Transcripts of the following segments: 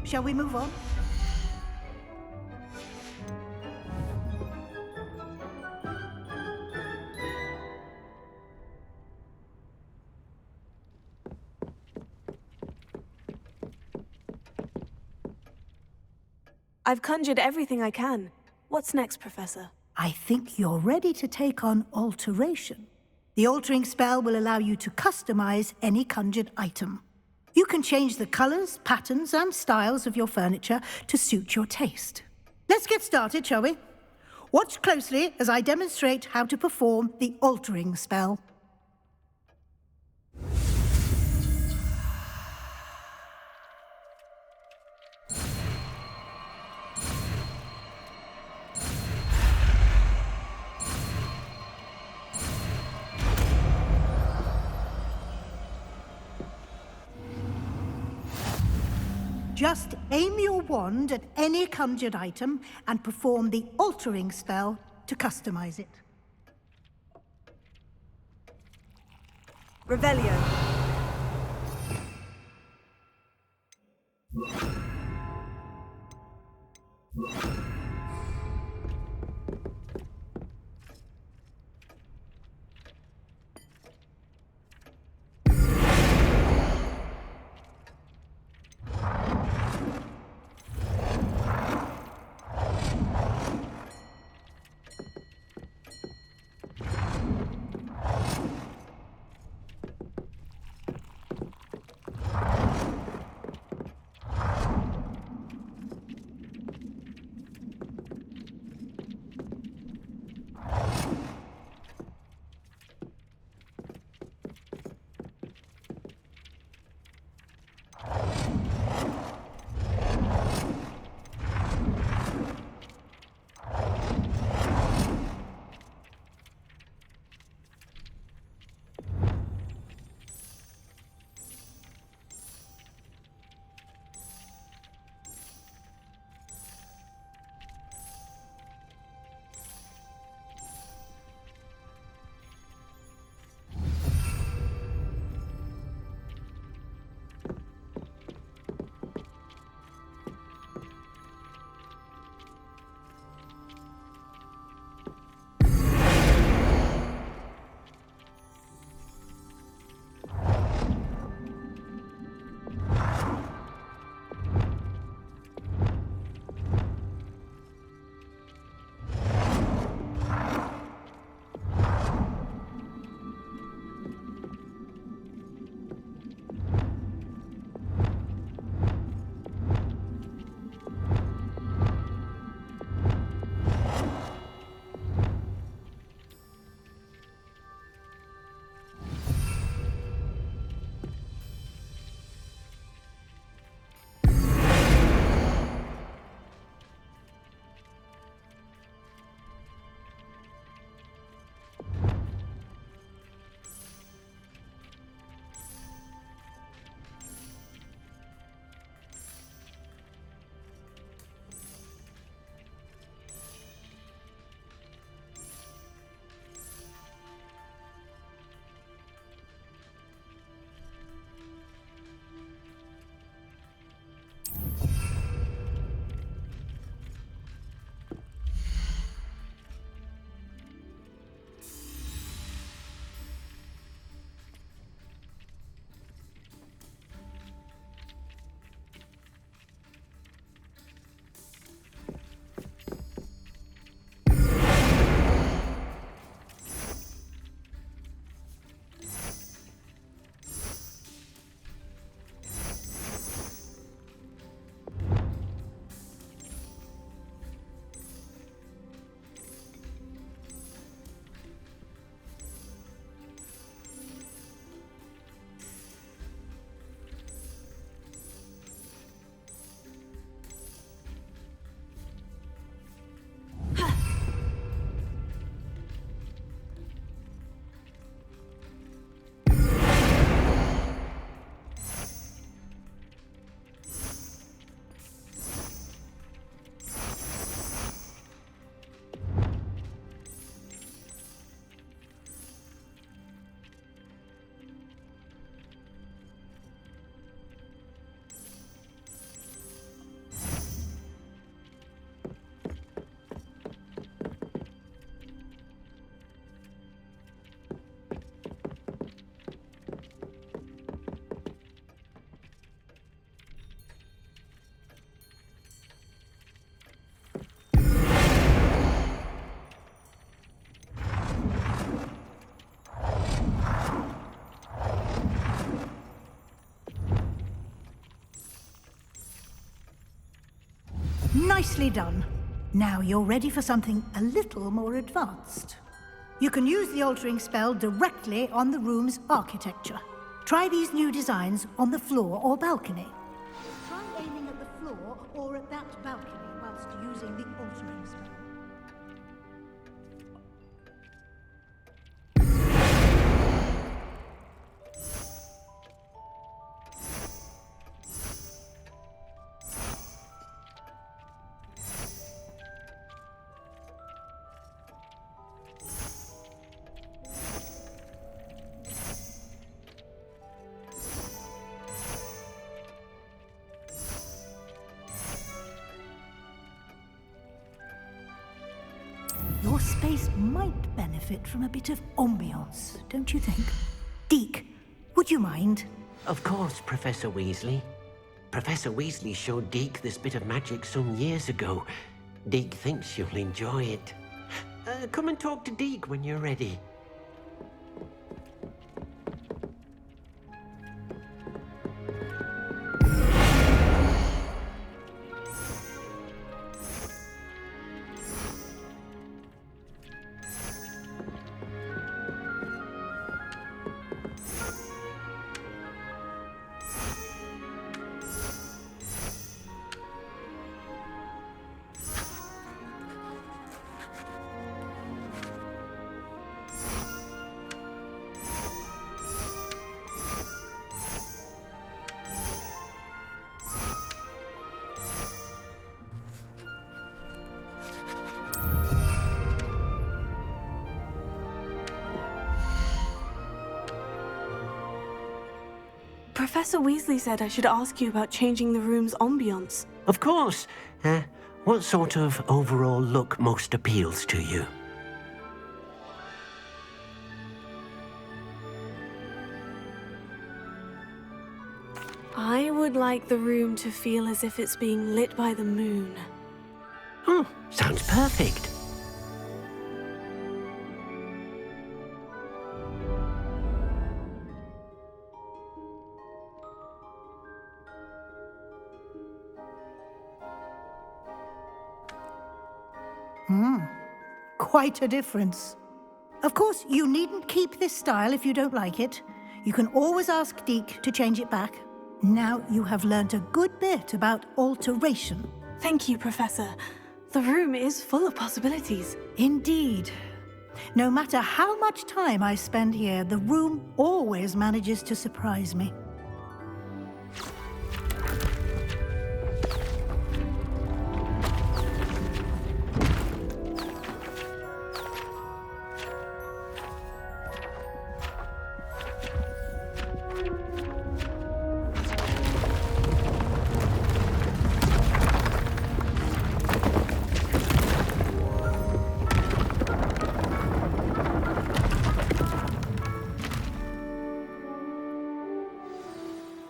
Shall we move on? I've conjured everything I can. What's next, Professor? I think you're ready to take on alteration. The altering spell will allow you to customize any conjured item. You can change the colors, patterns, and styles of your furniture to suit your taste. Let's get started, shall we? Watch closely as I demonstrate how to perform the altering spell. Just aim your wand at any conjured item and perform the altering spell to customize it. Revelio. Nicely done. Now you're ready for something a little more advanced. You can use the altering spell directly on the room's architecture. Try these new designs on the floor or balcony. Try aiming at the floor or at that balcony whilst using the altering spell. Your space might benefit from a bit of ambiance, don't you think? Deke, would you mind? Of course, Professor Weasley. Professor Weasley showed Deke this bit of magic some years ago. Deke thinks you'll enjoy it. Come and talk to Deke when you're ready. Professor Weasley said I should ask you about changing the room's ambiance. Of course. What sort of overall look most appeals to you? I would like the room to feel as if it's being lit by the moon. Sounds perfect. Quite a difference. Of course, you needn't keep this style if you don't like it. You can always ask Deke to change it back. Now you have learnt a good bit about alteration. Thank you, Professor. The room is full of possibilities. Indeed. No matter how much time I spend here, the room always manages to surprise me.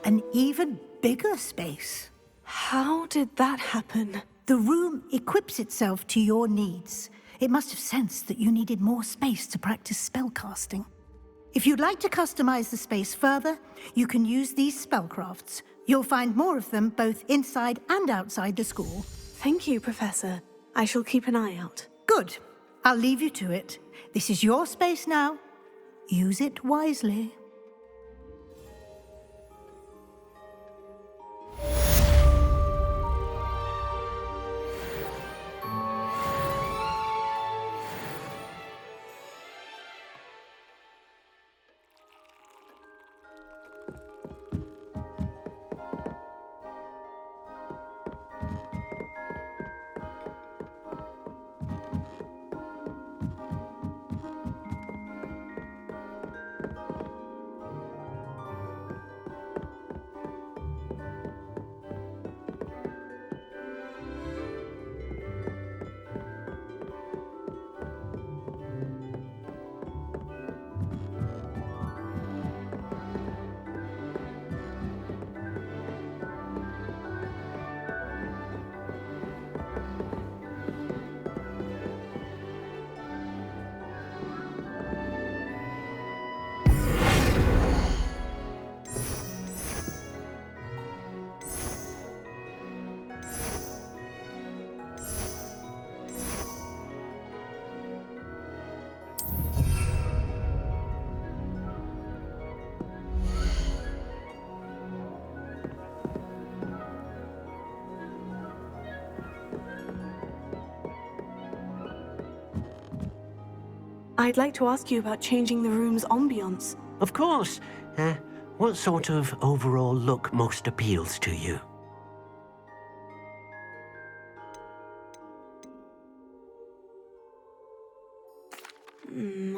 An even bigger space. How did that happen? The room equips itself to your needs. It must have sensed that you needed more space to practice spellcasting. If you'd like to customize the space further, you can use these spellcrafts. You'll find more of them both inside and outside the school. Thank you, Professor. I shall keep an eye out. Good. I'll leave you to it. This is your space now. Use it wisely. I'd like to ask you about changing the room's ambiance. Of course. What sort of overall look most appeals to you?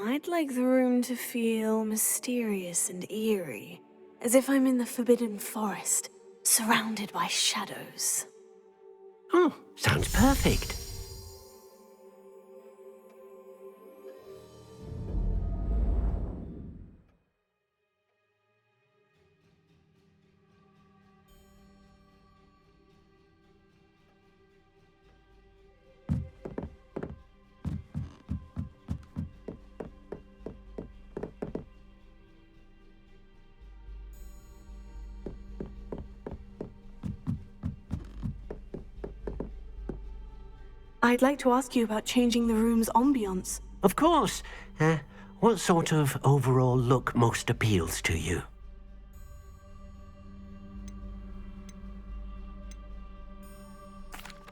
I'd like the room to feel mysterious and eerie, as if I'm in the Forbidden Forest, surrounded by shadows. Oh, sounds perfect. I'd like to ask you about changing the room's ambiance. Of course. What sort of overall look most appeals to you?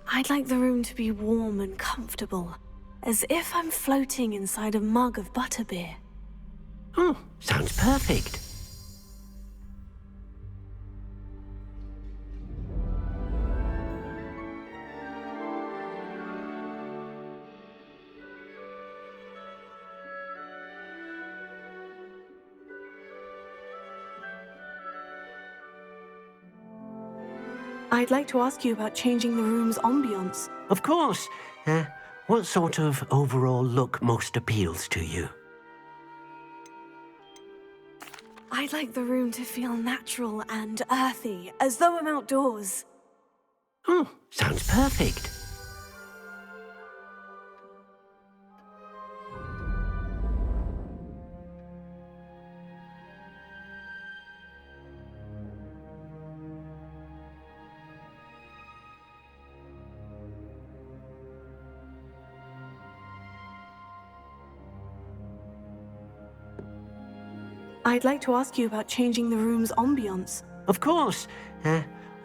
I'd like the room to be warm and comfortable, as if I'm floating inside a mug of butterbeer. Oh, sounds perfect. I'd like to ask you about changing the room's ambiance. Of course. What sort of overall look most appeals to you? I'd like the room to feel natural and earthy, as though I'm outdoors. Oh, sounds perfect. I'd like to ask you about changing the room's ambiance. Of course.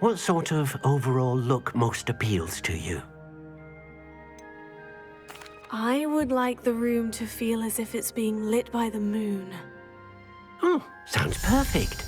What sort of overall look most appeals to you? I would like the room to feel as if it's being lit by the moon. Oh, sounds perfect.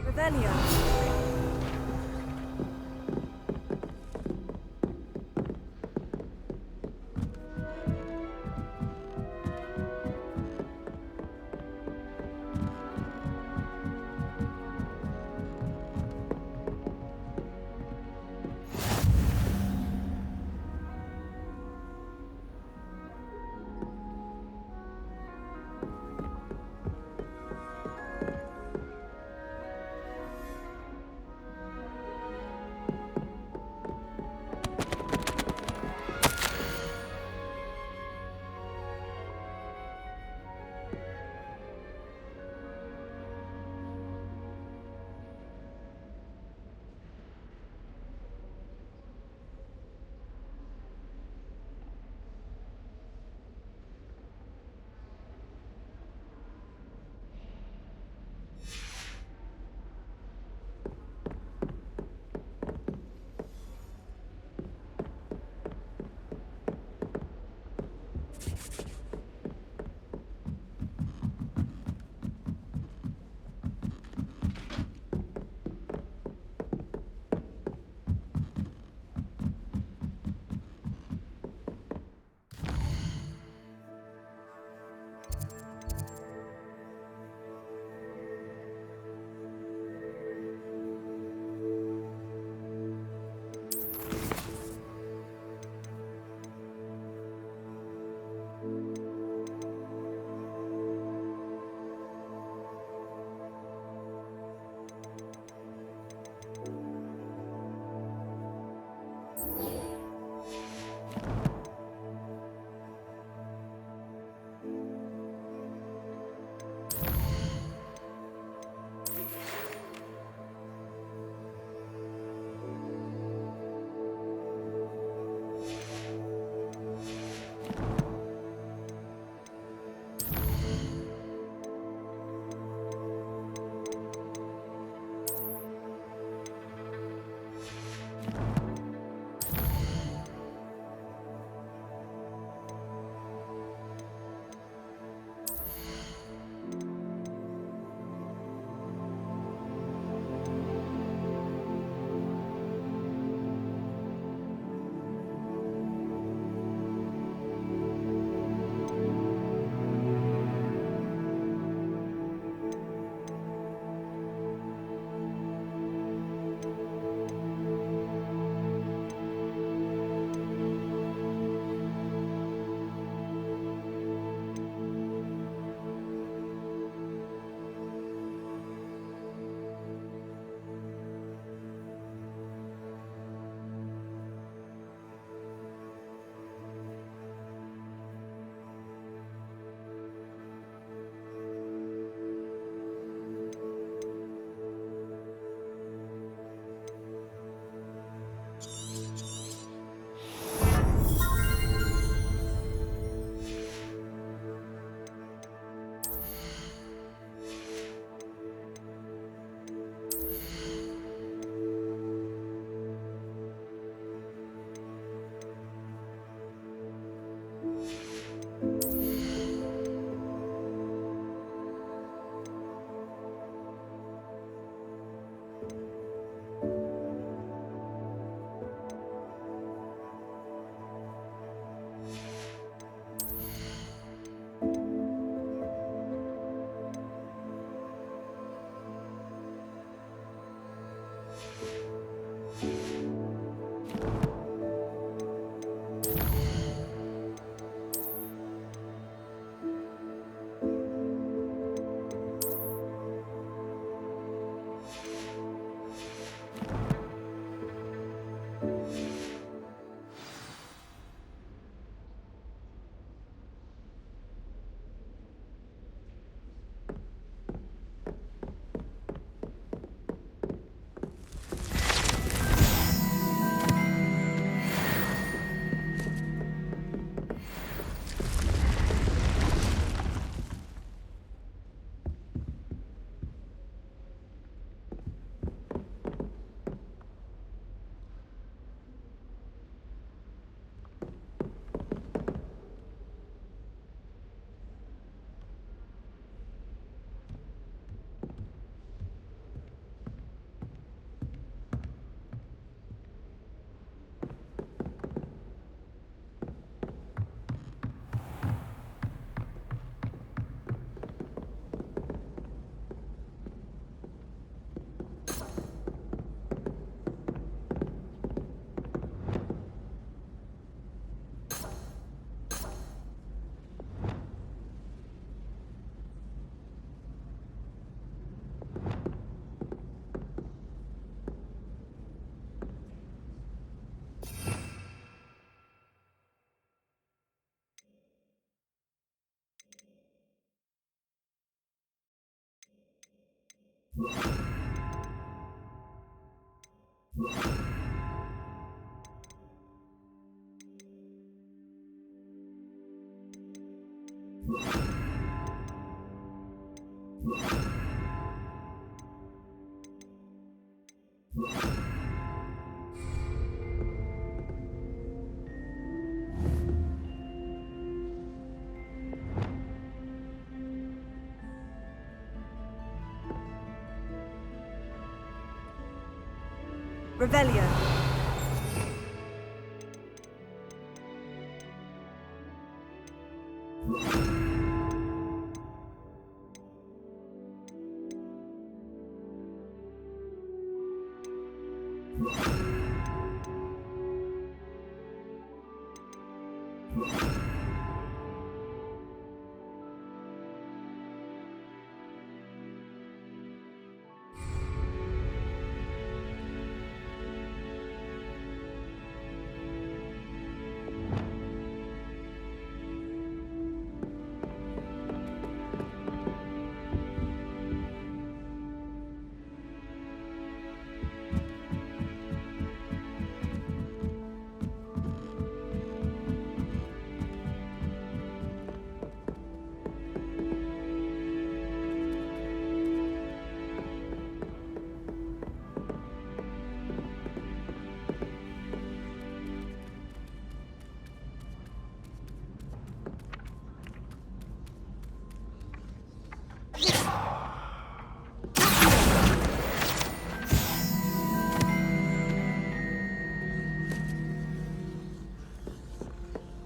Revelio. Revelio.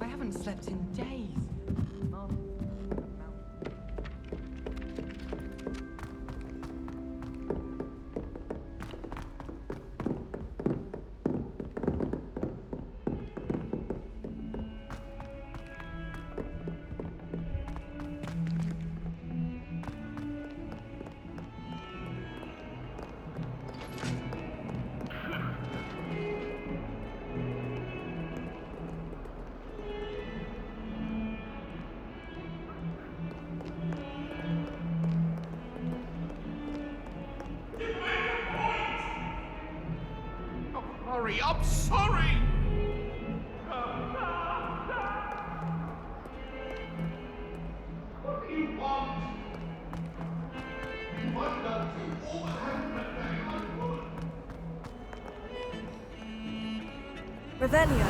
I haven't slept in days. Sorry, I'm sorry! What do you want? You might not do all the Revelio.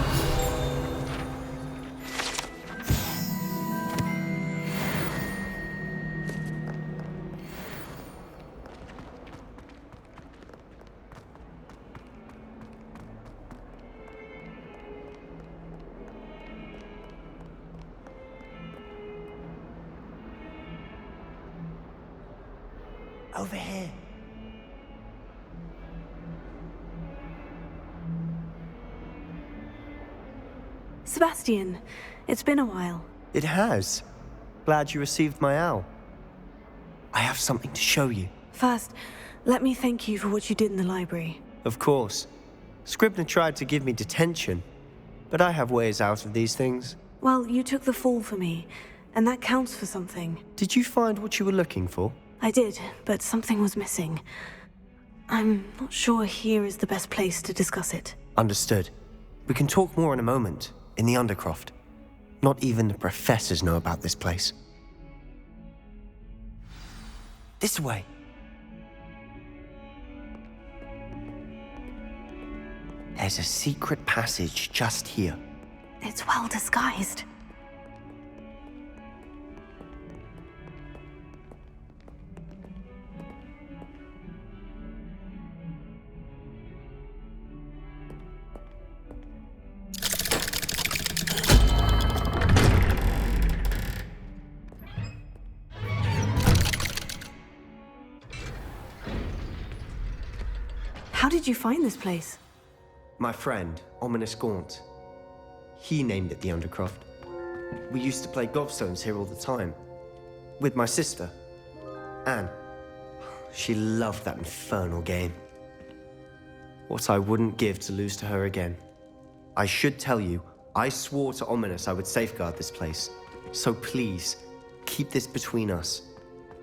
Over here. Sebastian, it's been a while. It has. Glad you received my owl. I have something to show you. First, let me thank you for what you did in the library. Of course. Scribner tried to give me detention, but I have ways out of these things. Well, you took the fall for me, and that counts for something. Did you find what you were looking for? I did, but something was missing. I'm not sure here is the best place to discuss it. Understood. We can talk more in a moment, in the Undercroft. Not even the professors know about this place. This way. There's a secret passage just here. It's well disguised. How did you find this place? My friend, Ominous Gaunt. He named it the Undercroft. We used to play gobstones here all the time. With my sister, Anne. She loved that infernal game. What I wouldn't give to lose to her again. I should tell you, I swore to Ominous I would safeguard this place. So please, keep this between us.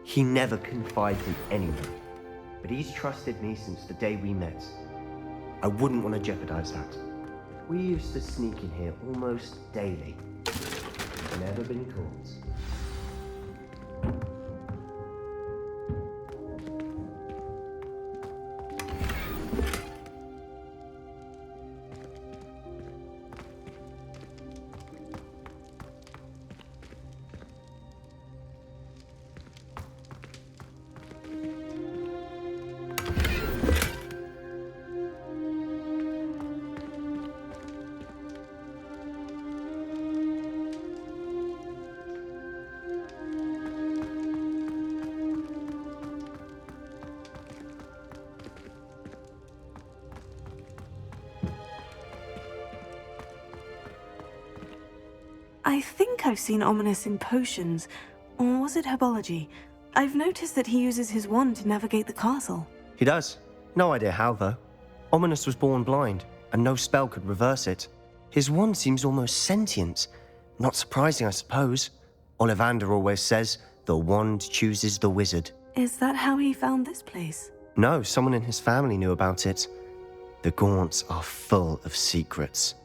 He never confides in anyone. But he's trusted me since the day we met. I wouldn't want to jeopardize that. We used to sneak in here almost daily. Never been caught. I think I've seen Ominous in potions, or was it herbology? I've noticed that he uses his wand to navigate the castle. He does. No idea how, though. Ominous was born blind, and no spell could reverse it. His wand seems almost sentient. Not surprising, I suppose. Ollivander always says, the wand chooses the wizard. Is that how he found this place? No, someone in his family knew about it. The Gaunts are full of secrets.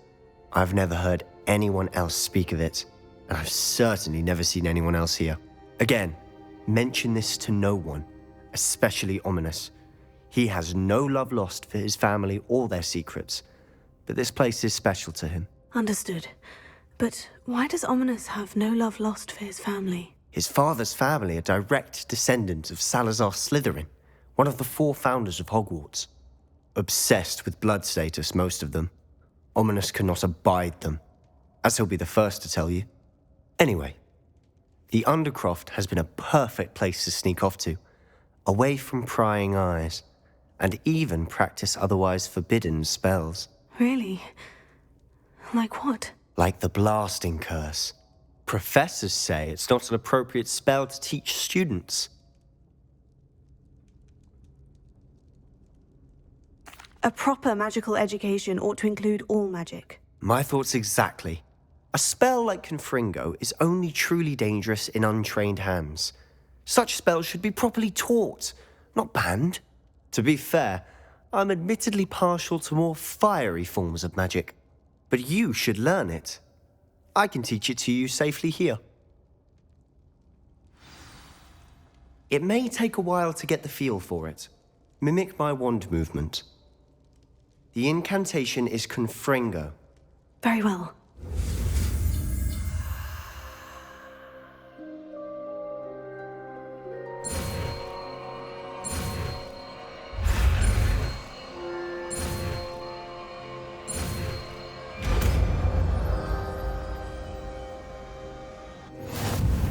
I've never heard anyone else speak of it, and I've certainly never seen anyone else here. Again, mention this to no one, especially Ominous. He has no love lost for his family or their secrets, but this place is special to him. Understood. But why does Ominous have no love lost for his family? His father's family are direct descendants of Salazar Slytherin, one of the 4 founders of Hogwarts. Obsessed with blood status, most of them. Ominous cannot abide them, as he'll be the first to tell you. Anyway, the Undercroft has been a perfect place to sneak off to, away from prying eyes, and even practice otherwise forbidden spells. Really? Like what? Like the blasting curse. Professors say it's not an appropriate spell to teach students. A proper magical education ought to include all magic. My thoughts exactly. A spell like Confringo is only truly dangerous in untrained hands. Such spells should be properly taught, not banned. To be fair, I'm admittedly partial to more fiery forms of magic, but you should learn it. I can teach it to you safely here. It may take a while to get the feel for it. Mimic my wand movement. The incantation is Confringo. Very well.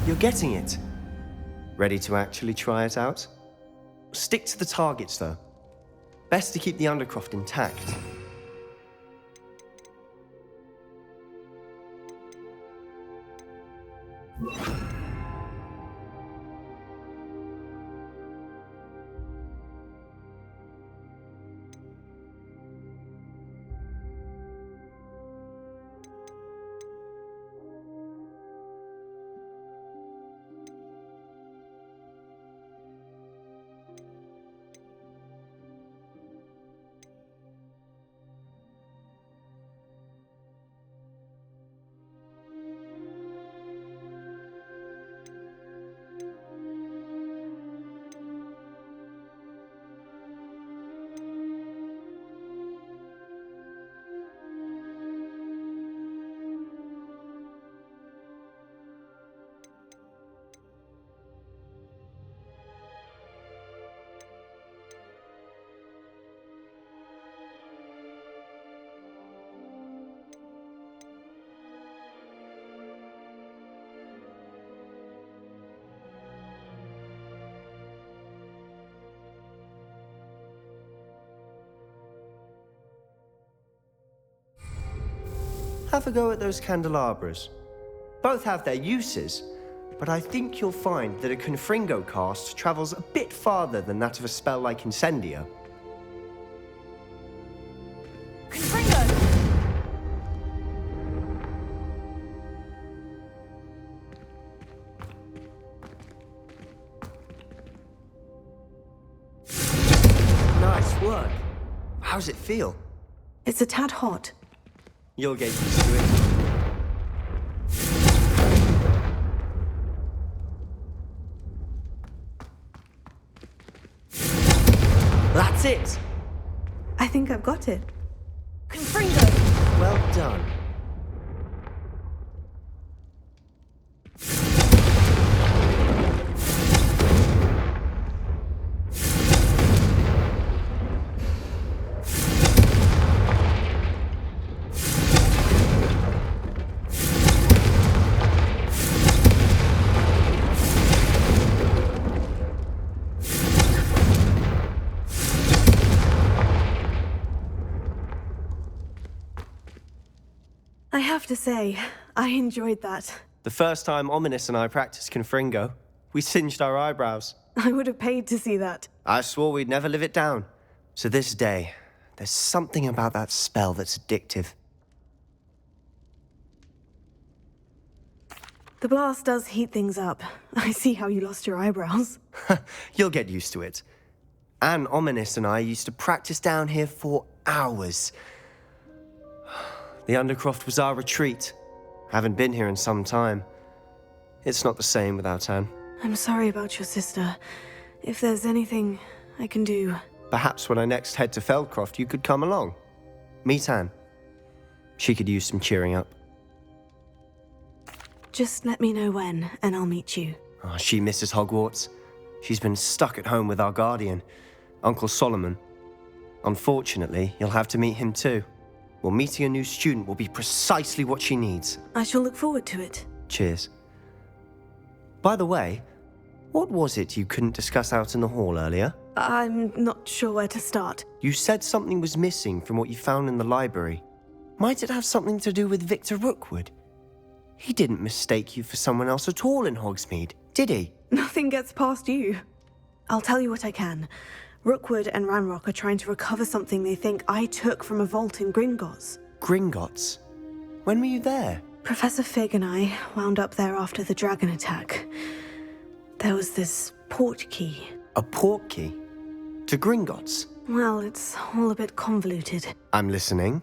You're getting it. Ready to actually try it out? Stick to the targets, though. Best to keep the Undercroft intact. Have a go at those candelabras. Both have their uses, but I think you'll find that a Confringo cast travels a bit farther than that of a spell like Incendio. Nice work. How's it feel? It's a tad hot. You'll get used to it. That's it! I think I've got it. Confringo! Well done. I have to say, I enjoyed that. The first time Ominous and I practiced Confringo, we singed our eyebrows. I would have paid to see that. I swore we'd never live it down. To this day, there's something about that spell that's addictive. The blast does heat things up. I see how you lost your eyebrows. You'll get used to it. And Ominous and I used to practice down here for hours. The Undercroft was our retreat. Haven't been here in some time. It's not the same without Anne. I'm sorry about your sister. If there's anything I can do... Perhaps when I next head to Feldcroft, you could come along. Meet Anne. She could use some cheering up. Just let me know when, and I'll meet you. Oh, she misses Hogwarts. She's been stuck at home with our guardian, Uncle Solomon. Unfortunately, you'll have to meet him too. Well, meeting a new student will be precisely what she needs. I shall look forward to it. Cheers. By the way, what was it you couldn't discuss out in the hall earlier? I'm not sure where to start. You said something was missing from what you found in the library. Might it have something to do with Victor Rookwood? He didn't mistake you for someone else at all in Hogsmeade, did he? Nothing gets past you. I'll tell you what I can. Rookwood and Ranrok are trying to recover something they think I took from a vault in Gringotts. Gringotts? When were you there? Professor Fig and I wound up there after the dragon attack. There was this port key. A port key? To Gringotts? Well, it's all a bit convoluted. I'm listening.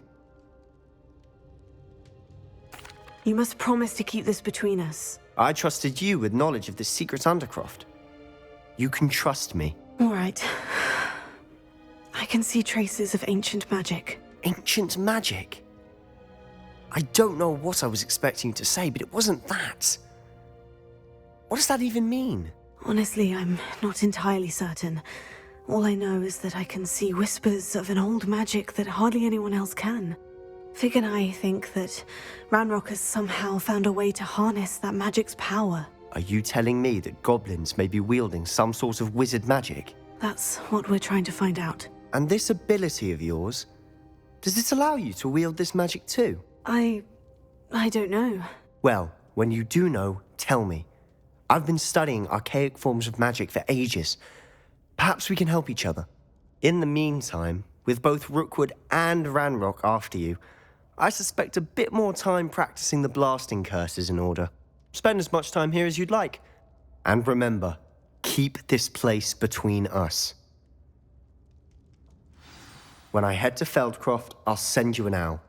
You must promise to keep this between us. I trusted you with knowledge of the secret Undercroft. You can trust me. All right. I can see traces of ancient magic. Ancient magic? I don't know what I was expecting you to say, but it wasn't that. What does that even mean? Honestly, I'm not entirely certain. All I know is that I can see whispers of an old magic that hardly anyone else can. Fig and I think that Ranrok has somehow found a way to harness that magic's power. Are you telling me that goblins may be wielding some sort of wizard magic? That's what we're trying to find out. And this ability of yours, does it allow you to wield this magic too? I don't know. Well, when you do know, tell me. I've been studying archaic forms of magic for ages. Perhaps we can help each other. In the meantime, with both Rookwood and Ranrok after you, I suspect a bit more time practicing the blasting curse is in order. Spend as much time here as you'd like. And remember, keep this place between us. When I head to Feldcroft, I'll send you an owl.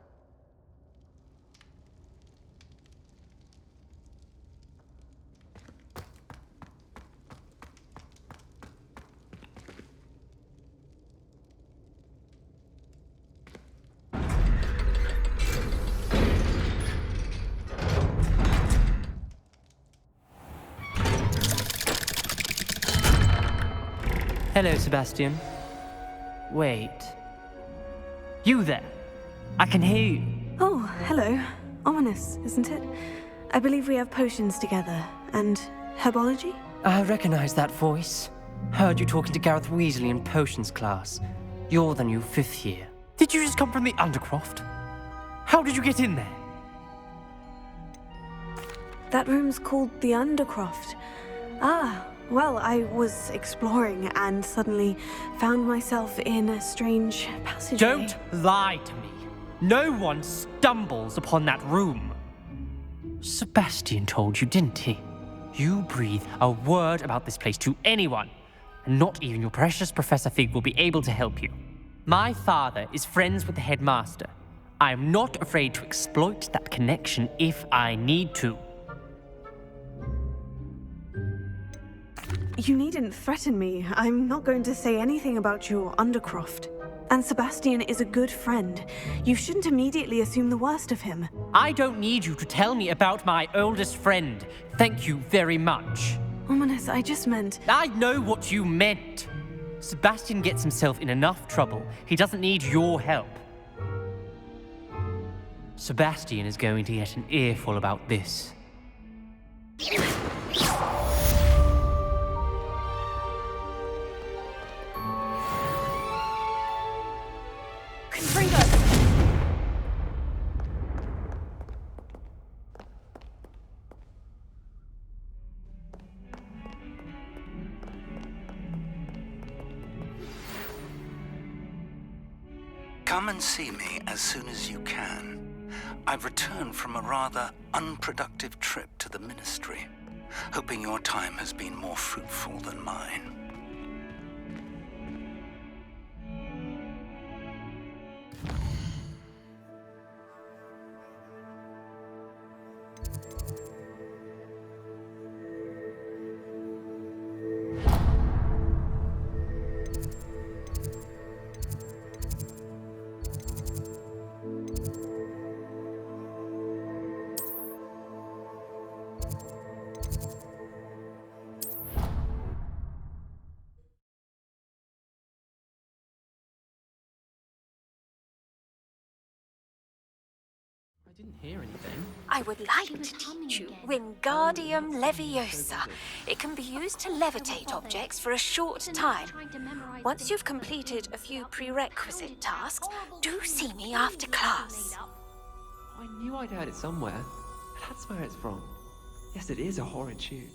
Hello, Sebastian. Wait. You there? I can hear you. Oh, hello. Ominous, isn't it? I believe we have potions together. And herbology? I recognize that voice. Heard you talking to Gareth Weasley in potions class. You're the new 5th year. Did you just come from the Undercroft? How did you get in there? That room's called the Undercroft. Ah, well, I was exploring and suddenly found myself in a strange passageway. Don't lie to me. No one stumbles upon that room. Sebastian told you, didn't he? You breathe a word about this place to anyone, and not even your precious Professor Fig will be able to help you. My father is friends with the headmaster. I am not afraid to exploit that connection if I need to. You needn't threaten me. I'm not going to say anything about your Undercroft. And Sebastian is a good friend. You shouldn't immediately assume the worst of him. I don't need you to tell me about my oldest friend. Thank you very much. Ominous, I just meant... I know what you meant. Sebastian gets himself in enough trouble. He doesn't need your help. Sebastian is going to get an earful about this. Come and see me as soon as you can. I've returned from a rather unproductive trip to the Ministry, hoping your time has been more fruitful than mine. I didn't hear anything. I would like to teach you Wingardium Leviosa. It can be used to levitate objects for a short time. Once you've completed a few prerequisite tasks, do see me after class. I knew I'd heard it somewhere. That's where it's from. Yes, it is a horrid tune.